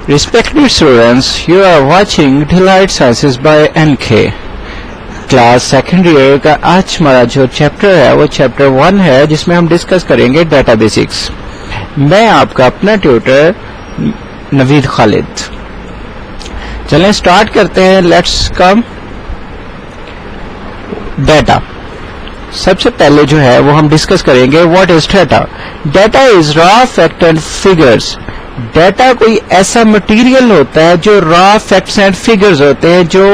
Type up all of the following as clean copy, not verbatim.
Respected students, you are watching Delight Sciences by NK. Class second year का आज हमारा जो चैप्टर है वो चैप्टर 1 है, जिसमें हम डिस्कस करेंगे डाटा बेसिक्स। मैं आपका अपना ट्यूटर नवीद खालिद। चलें स्टार्ट करते हैं। Let's come data. सबसे पहले जो है वो हम डिस्कस करेंगे what is data. Data is raw fact and figures. Data कोई ऐसा मटेरियल होता है जो रॉ फैक्ट्स एंड फिगर्स होते हैं, जो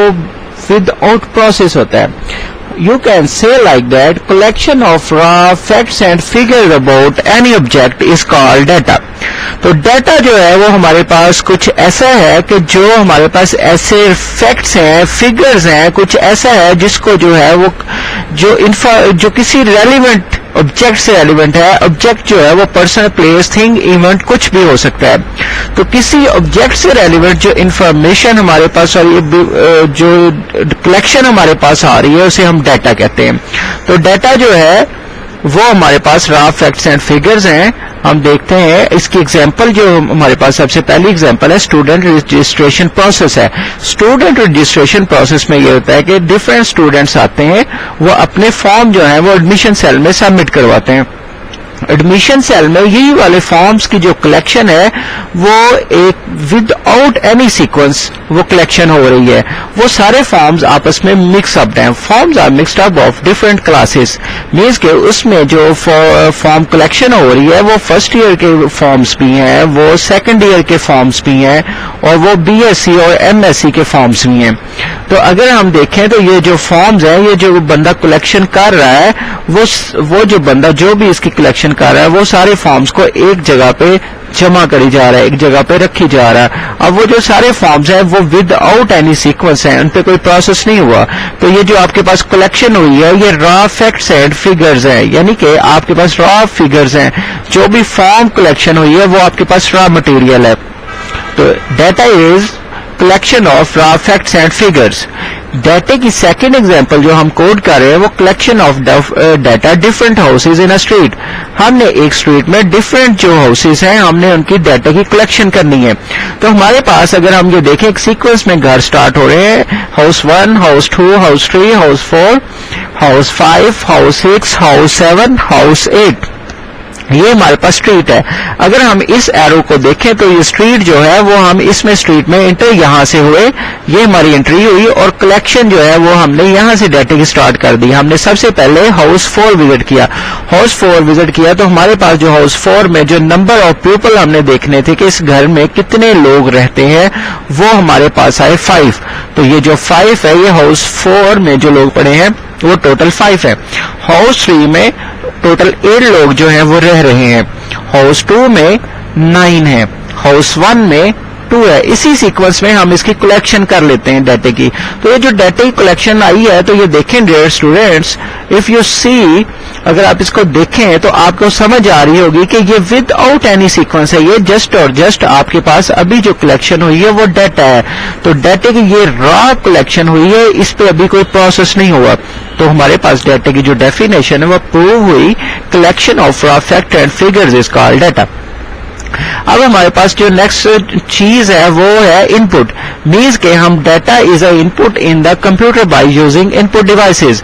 विदाउट प्रोसेस होता है। You can say like that collection of raw facts and figures about any object is called data. तो डाटा जो है वो हमारे पास कुछ ऐसा है कि जो हमारे पास ऐसे फैक्ट्स हैं, फिगर्स हैं, कुछ ऐसा है जिसको जो है वो जो किसी रेलिवेंट ऑब्जेक्ट से रेलिवेंट है। ऑब्जेक्ट जो है वो पर्सन, प्लेस, थिंग, इवेंट कुछ भी हो सकता है। तो किसी ऑब्जेक्ट से रेलिवेंट जो इंफॉर्मेशन हमारे पास और जो कलेक्शन हमारे पास आ रही है उसे हम डाटा कहते हैं। तो डाटा जो है वो हमारे पास रॉ फैक्ट्स एंड फिगर्स हैं। हम देखते हैं इसकी एग्जांपल। जो हमारे पास सबसे पहली एग्जांपल है स्टूडेंट रजिस्ट्रेशन प्रोसेस है। स्टूडेंट रजिस्ट्रेशन प्रोसेस में ये होता है कि डिफरेंट स्टूडेंट्स आते हैं, वो अपने फॉर्म जो है वो एडमिशन सेल में सबमिट करवाते हैं। एडमिशन सेल में यही वाले फॉर्म्स की जो कलेक्शन है वो एक विदाउट एनी सीक्वेंस वो कलेक्शन हो रही है। वो सारे फॉर्म्स आपस में मिक्स अप हैं। Forms are mixed up of different classes. Means के उसमें जो फॉर्म कलेक्शन हो रही है वो फर्स्ट ईयर के फॉर्म्स भी हैं, वो सेकंड ईयर के फॉर्म्स भी हैं, और वो बीएससी और एमएससी के फॉर्म्स भी हैं। तो अगर हम देखें तो ये जो फॉर्म्स हैं, ये जो बंदा कलेक्शन कर रहा है वो जो बंदा जो भी इसकी कलेक्शन कर रहा है वो सारे फॉर्म्स को एक जगह पे जमा करी जा रहा है, एक जगह पे रखी जा रहा है। अब वो जो सारे फॉर्म्स हैं वो विदाउट एनी सीक्वेंस हैं, उन पे कोई प्रोसेस नहीं हुआ। तो ये जो आपके पास कलेक्शन हुई है ये रॉ फैक्ट्स एंड फिगर्स है, यानी कि आपके पास रॉ फिगर्स हैं। जो भी फॉर्म कलेक्शन हुई है वो आपके पास रॉ मटेरियल है। तो data is collection of raw facts and figures. Data की सेकेंड एग्जांपल जो हम कोड कर रहे हैं वो collection of data different houses in a street. हमने एक स्ट्रीट में डिफरेंट जो हाउसेज हैं हमने उनकी डाटा की कलेक्शन करनी है। तो हमारे पास अगर हम ये देखें एक सीक्वेंस में घर स्टार्ट हो रहे हैं, house 1, house 2, house 3, house 4, house 5, house 6, house 7, house 8। ये हमारे पास स्ट्रीट है। अगर हम इस एरो को देखें तो ये स्ट्रीट जो है वो हम इसमें स्ट्रीट में एंटर यहां से हुए, ये हमारी एंट्री हुई, और कलेक्शन जो है वो हमने यहां से डाटा की स्टार्ट कर दी। हमने सबसे पहले हाउस 4 विजिट किया। हाउस 4 विजिट किया तो हमारे पास जो हाउस 4 में जो नंबर ऑफ पीपल हमने देखने थे कि इस घर में कितने लोग रहते हैं, वो हमारे पास आए 5। तो ये जो 5 है ये हाउस 4 में जो लोग पड़े हैं वो टोटल 5 है। हाउस 3 में टोटल 8 लोग जो हैं वो रह रहे हैं। हाउस 2 में 9 है, हाउस 1 में 2 है। इसी सीक्वेंस में हम इसकी कलेक्शन कर लेते हैं डाटा की। तो ये जो डाटा की कलेक्शन आई है तो ये देखें dear students, if you see, अगर आप इसको देखें तो आपको समझ आ रही होगी कि ये विदाउट एनी सीक्वेंस है। ये जस्ट और जस्ट आपके पास अभी जो कलेक्शन हुई है वो डाटा है। तो डाटा की ये रॉ कलेक्शन हुई है, इस पे अभी कोई प्रोसेस नहीं हुआ। तो हमारे पास डाटा की जो डेफिनेशन है वो प्रूव हुई, collection of raw fact and figures is called data. अब हमारे पास जो नेक्स्ट चीज है वो है इनपुट। मींस के हम data is a input in the computer by using input devices.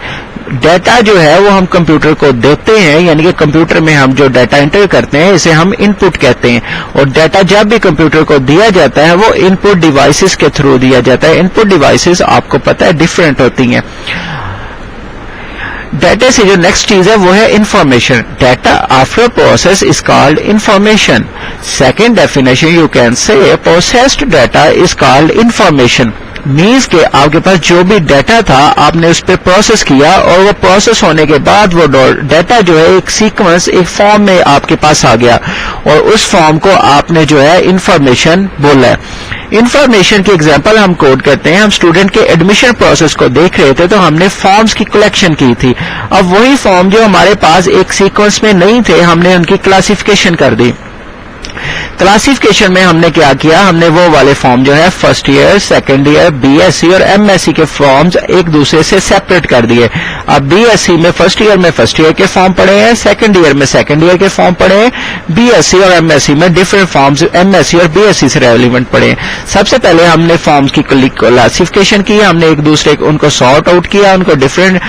Data जो है वो हम कंप्यूटर को देते हैं, यानी कि कंप्यूटर में हम जो डाटा एंटर करते हैं इसे हम इनपुट कहते हैं। और डाटा जब भी कंप्यूटर को दिया जाता है वो इनपुट डिवाइसेस के थ्रू दिया जाता है। इनपुट डिवाइसेस आपको पता है डिफरेंट होती हैं। डाटा से जो नेक्स्ट चीज है वो है information. Data after process is called information. Second definition you can say processed data is called information. Means के आपके पास जो भी डाटा था आपने उस पर प्रोसेस किया, और वो प्रोसेस होने के बाद वो डाटा जो है एक सीक्वेंस, एक फॉर्म में आपके पास आ गया, और उस फॉर्म को आपने जो है इंफॉर्मेशन बोला है। इंफॉर्मेशन की एग्जांपल हम कोड करते हैं। हम स्टूडेंट के एडमिशन प्रोसेस को देख रहे थे तो हमने फॉर्म्स की कलेक्शन की थी। अब वही फॉर्म जो हमारे पास एक सीक्वेंस में नहीं थे हमने उनकी क्लासिफिकेशन कर दी। क्लासिफिकेशन में हमने क्या किया, हमने वो वाले फॉर्म जो है first year, second year, BSc और एमएससी के फॉर्म्स एक दूसरे से सेपरेट कर दिए। अब बीएससी में फर्स्ट ईयर में फर्स्ट ईयर के फॉर्म पड़े हैं, सेकंड ईयर में सेकंड ईयर के फॉर्म पड़े हैं, बीएससी और एमएससी में डिफरेंट फॉर्म्स एमएससी और बीएससी से रेलेवेंट पड़े हैं। सबसे पहले हमने फॉर्म्स की क्लासिफिकेशन की, हमने एक दूसरे को उनको सॉर्ट आउट किया, उनको डिफरेंट,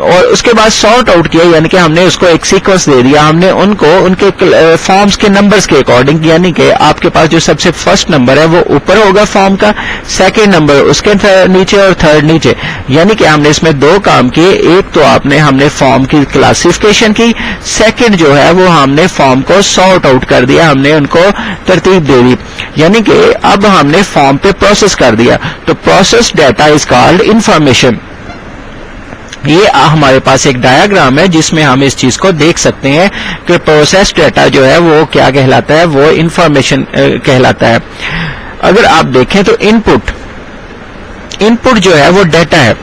और उसके बाद सॉर्ट आउट किया यानी कि हमने उसको एक सीक्वेंस दे दिया, हमने उनको उनके फॉर्म्स के नंबर्स के अकॉर्डिंग, यानी कि आपके पास जो सबसे फर्स्ट नंबर है वो ऊपर होगा फॉर्म का, सेकंड नंबर उसके नीचे और थर्ड नीचे, यानी कि हमने इसमें दो काम किए। एक तो हमने फॉर्म की क्लासिफिकेशन की, सेकंड जो है वो हमने फॉर्म को सॉर्ट आउट कर दिया, हमने उनको तरतीब दे दी, यानी कि अब हमने फॉर्म पे प्रोसेस कर दिया। तो process data is called information. ये हमारे पास एक डायग्राम है जिसमें हम इस चीज को देख सकते हैं कि प्रोसेस डाटा जो है वो क्या कहलाता है, वो इंफॉर्मेशन कहलाता है। अगर आप देखें तो इनपुट जो है वो डाटा है,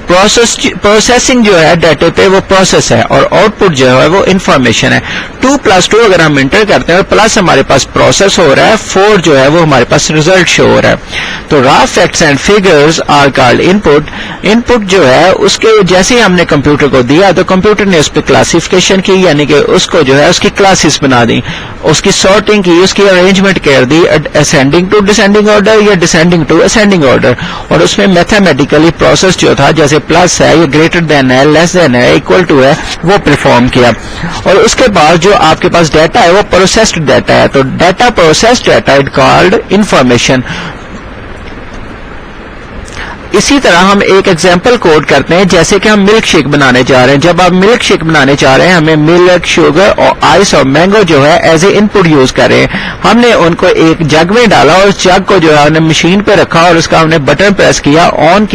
प्रोसेसिंग जो है डाटे पे वो प्रोसेस है, और आउटपुट जो है वो इंफॉर्मेशन है। 2+2 अगर हम इंटर करते हैं और प्लस हमारे पास प्रोसेस हो रहा है, 4 जो है वो हमारे पास रिजल्ट शो हो रहा है। तो raw facts and figures are called input. Input जो है उसके जैसे ही हमने कंप्यूटर को दिया तो कंप्यूटर ने उस पर क्लासिफिकेशन की, यानी कि उसको जो है उसकी क्लासेस बना दी, उसकी सॉर्टिंग की, उसकी अरेंजमेंट कर दी असेंडिंग टू डिसेंडिंग ऑर्डर या डिसेंडिंग टू असेंडिंग ऑर्डर, और उसमें मैथमेटिकली प्रोसेस जो था जैसे प्लस है, ये ग्रेटर देन है, लेस देन है, इक्वल टू है, वो परफॉर्म किया। और उसके बाद जो आपके पास डाटा है वो प्रोसेस्ड डाटा है, तो data processed data is called information. इसी तरह हम एक एग्जाम्पल कोड करते हैं, जैसे कि हम मिल्क शेक बनाने जा रहे हैं। जब आप मिल्क शेक बनाने जा रहे हैं, हमें मिल्क, शुगर और आइस और मैंगो जो है एज ए इनपुट यूज कर रहे हैं। हमने उनको एक जग में डाला और उस जग को जो है हमने मशीन पे रखा और उसका हमने बटन प्रेस किया, ऑन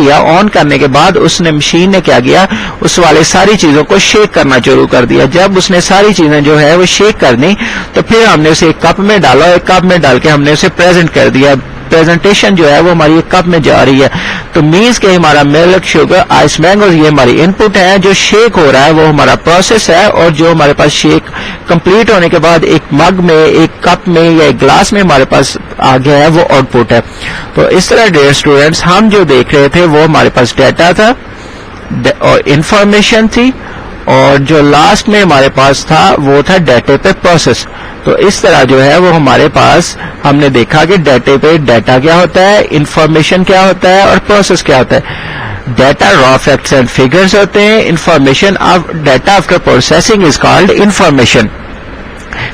करने के बाद उसने मशीन ने क्या किया, उस वाले सारी चीजों को शेक करना शुरू कर दिया। जब उसने सारी चीजें जो है वो शेक कर दी तो फिर हमने उसे एक कप में डाला, एक कप में डाल के हमने उसे प्रेजेंट कर दिया। प्रेजेंटेशन जो है वो हमारी एक कप में जा रही है, तो मीन्स के हमारा मिल्क, शुगर, आइस, मैंगो ये हमारी इनपुट है, जो शेक हो रहा है वो हमारा प्रोसेस है, और जो हमारे पास शेक कंप्लीट होने के बाद एक मग में, एक कप में या एक ग्लास में हमारे पास आ गया है, वो आउटपुट है। तो इस तरह डियर स्टूडेंट्स हम जो देख रहे थे वो हमारे पास डाटा था और इंफॉर्मेशन थी, और जो लास्ट में हमारे पास था वो था डाटे पे प्रोसेस। तो इस तरह जो है वो हमारे पास हमने देखा कि डाटे पे डाटा क्या होता है, इंफॉर्मेशन क्या होता है और प्रोसेस क्या होता है। Data raw facts and figures होते हैं, information of data after processing is called information.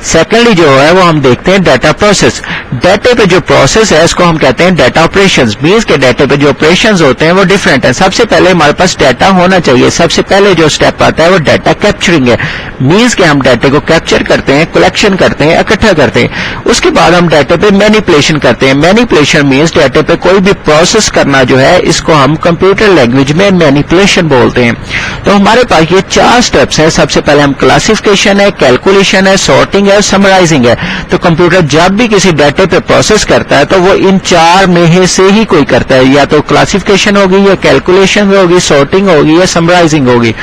Secondly जो है वो हम देखते हैं डाटा प्रोसेस। डाटे पे जो प्रोसेस है इसको हम कहते हैं डाटा ऑपरेशंस। मींस के डाटे पे जो ऑपरेशंस होते हैं वो डिफरेंट है। सबसे पहले हमारे पास डाटा होना चाहिए, सबसे पहले जो स्टेप आता है वो डाटा कैप्चरिंग है। मींस के हम डाटे को कैप्चर करते हैं, कलेक्शन करते हैं, इकट्ठा करते हैं। उसके बाद हम डाटे पे मैनिपुलेशन करते हैं। मैनिपुलेशन मींस डाटे पे कोई भी प्रोसेस करना जो है, इसको हम कंप्यूटर लैंग्वेज में मैनिपुलेशन बोलते हैं। तो हमारे पास ये 4 स्टेप्स हैं। सबसे पहले हम क्लासिफिकेशन है, कैलकुलेशन है, सॉर्टिंग है, समराइजिंग है। तो कंप्यूटर जब भी किसी डाटे पे प्रोसेस करता है तो वो इन 4 में से ही कोई करता है, या तो क्लासिफिकेशन होगी, या कैलकुलेशन होगी, सॉर्टिंग होगी, या समराइजिंग होगी।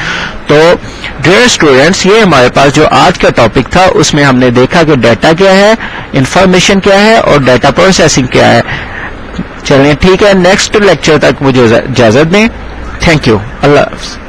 तो डियर स्टूडेंट्स, ये हमारे पास जो आज का टॉपिक था उसमें हमने देखा कि डाटा क्या है, इंफॉर्मेशन क्या है और डाटा प्रोसेसिंग क्या है। चलिए ठीक है, नेक्स्ट लेक्चर तक मुझे इजाजत दें। थैंक यू, अल्लाह हाफ़िज़।